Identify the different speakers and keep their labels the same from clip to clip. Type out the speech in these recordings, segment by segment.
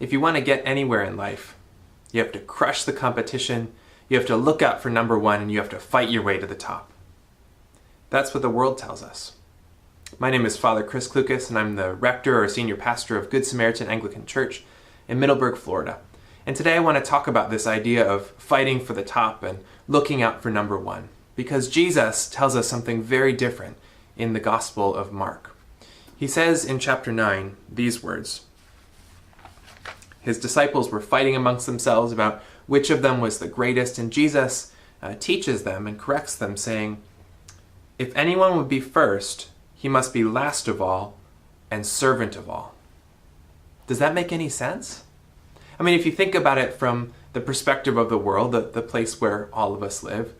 Speaker 1: if you want to get anywhere in life, you have to crush the competition, you have to look out for number one, and you have to fight your way to the top. That's what the world tells us. My name is Father Chris Klukas, and I'm the rector or senior pastor of Good Samaritan Anglican Church in Middleburg, Florida. And today I want to talk about this idea of fighting for the top and looking out for number one, because Jesus tells us something very different in the Gospel of Mark. He says in chapter 9 these words. His disciples were fighting amongst themselves about which of them was the greatest, and Jesus teaches them and corrects them, saying, "If anyone would be first, he must be last of all and servant of all." Does that make any sense? I mean, if you think about it from the perspective of the world, the place where all of us live,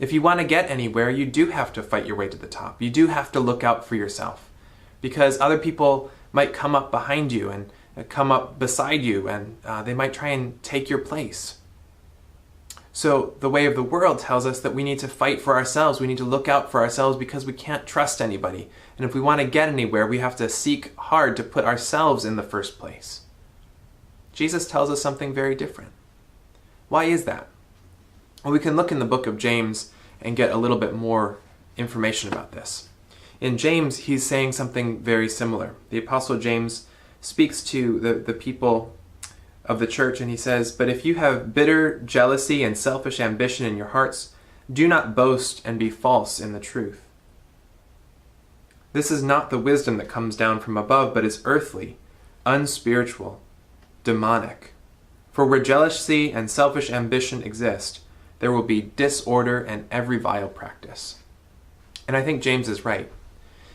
Speaker 1: if you want to get anywhere, you do have to fight your way to the top. You do have to look out for yourself, because other people might come up behind you and come up beside you, and they might try and take your place. So the way of the world tells us that we need to fight for ourselves. We need to look out for ourselves because we can't trust anybody. And if we want to get anywhere, we have to seek hard to put ourselves in the first place. Jesus tells us something very different. Why is that? Well, we can look in the book of James and get a little bit more information about this. In James, he's saying something very similar. The Apostle James speaks to the people of the church, and he says, "But if you have bitter jealousy and selfish ambition in your hearts, do not boast and be false in the truth. This is not the wisdom that comes down from above, but is earthly, unspiritual, demonic. For where jealousy and selfish ambition exist, there will be disorder and every vile practice." And I think James is right.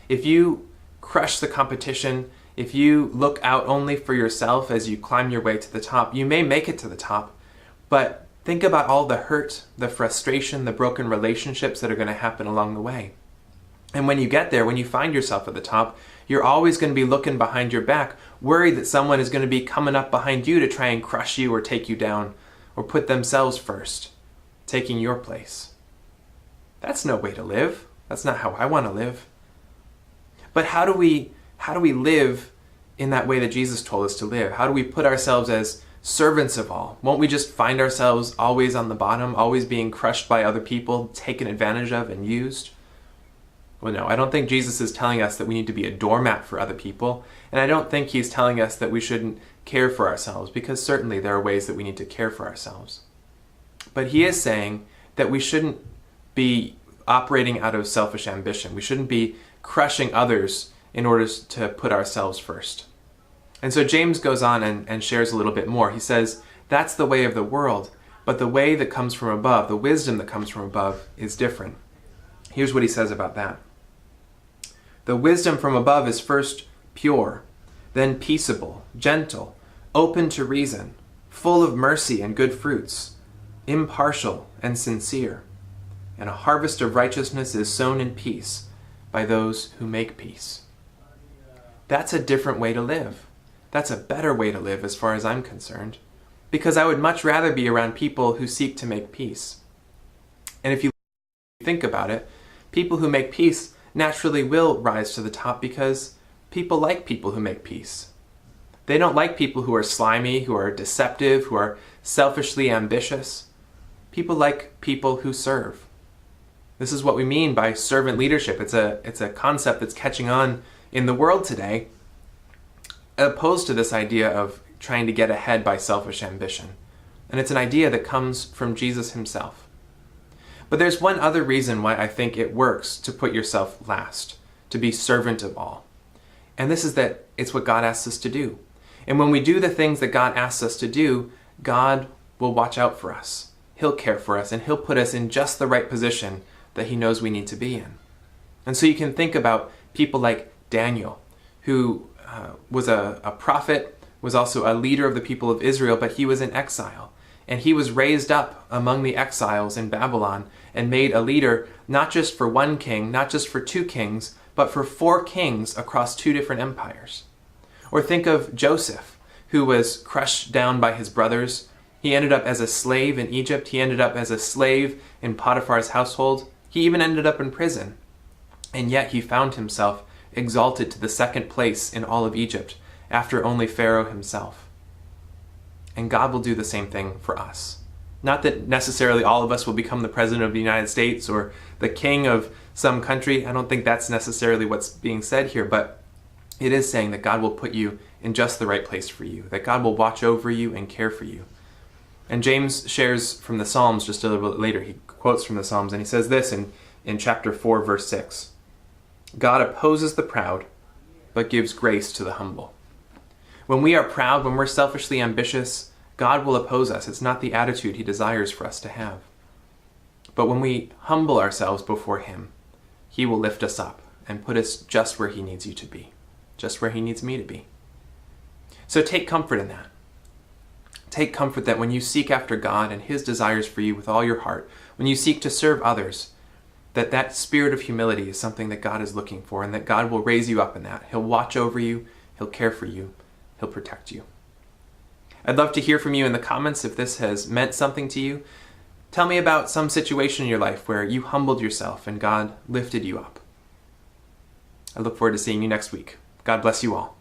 Speaker 1: If you crush the competition, if you look out only for yourself as you climb your way to the top, you may make it to the top, but think about all the hurt, the frustration, the broken relationships that are going to happen along the way. And when you get there, when you find yourself at the top, you're always going to be looking behind your back, worried that someone is going to be coming up behind you to try and crush you or take you down, or put themselves first, taking your place. That's no way to live. That's not how I want to live. But how do we live in that way that Jesus told us to live? How do we put ourselves as servants of all? Won't we just find ourselves always on the bottom, always being crushed by other people, taken advantage of and used? Well, no, I don't think Jesus is telling us that we need to be a doormat for other people, and I don't think he's telling us that we shouldn't care for ourselves, because certainly there are ways that we need to care for ourselves. But he is saying that we shouldn't be operating out of selfish ambition. We shouldn't be crushing others in order to put ourselves first. And so James goes on and shares a little bit more. He says, that's the way of the world, but the way that comes from above, the wisdom that comes from above, is different. Here's what he says about that. "The wisdom from above is first pure, then peaceable, gentle, open to reason, full of mercy and good fruits, impartial and sincere. And a harvest of righteousness is sown in peace by those who make peace." That's a different way to live. That's a better way to live as far as I'm concerned, because I would much rather be around people who seek to make peace. And if you think about it, people who make peace naturally will rise to the top, because people like people who make peace. They don't like people who are slimy, who are deceptive, who are selfishly ambitious. People like people who serve. This is what we mean by servant leadership. It's a concept that's catching on in the world today, opposed to this idea of trying to get ahead by selfish ambition. And it's an idea that comes from Jesus himself. But there's one other reason why I think it works to put yourself last, to be servant of all. And this is that it's what God asks us to do. And when we do the things that God asks us to do, God will watch out for us. He'll care for us, and he'll put us in just the right position that he knows we need to be in. And so you can think about people like Daniel, who was a prophet, was also a leader of the people of Israel, but he was in exile. And he was raised up among the exiles in Babylon and made a leader, not just for one king, not just for two kings, but for 4 kings across 2 different empires. Or think of Joseph, who was crushed down by his brothers. He ended up as a slave in Egypt. He ended up as a slave in Potiphar's household. He even ended up in prison. And yet he found himself exalted to the 2nd place in all of Egypt, after only Pharaoh himself. And God will do the same thing for us. Not that necessarily all of us will become the president of the United States or the king of some country. I don't think that's necessarily what's being said here, but it is saying that God will put you in just the right place for you, that God will watch over you and care for you. And James shares from the Psalms just a little bit later. He quotes from the Psalms, and he says this in chapter 4, verse 6. God opposes the proud, but gives grace to the humble. When we are proud, when we're selfishly ambitious, God will oppose us. It's not the attitude he desires for us to have. But when we humble ourselves before him, he will lift us up and put us just where he needs you to be, just where he needs me to be. So take comfort in that. Take comfort that when you seek after God and his desires for you with all your heart, when you seek to serve others, that spirit of humility is something that God is looking for, and that God will raise you up in that. He'll watch over you, he'll care for you, he'll protect you. I'd love to hear from you in the comments if this has meant something to you. Tell me about some situation in your life where you humbled yourself and God lifted you up. I look forward to seeing you next week. God bless you all.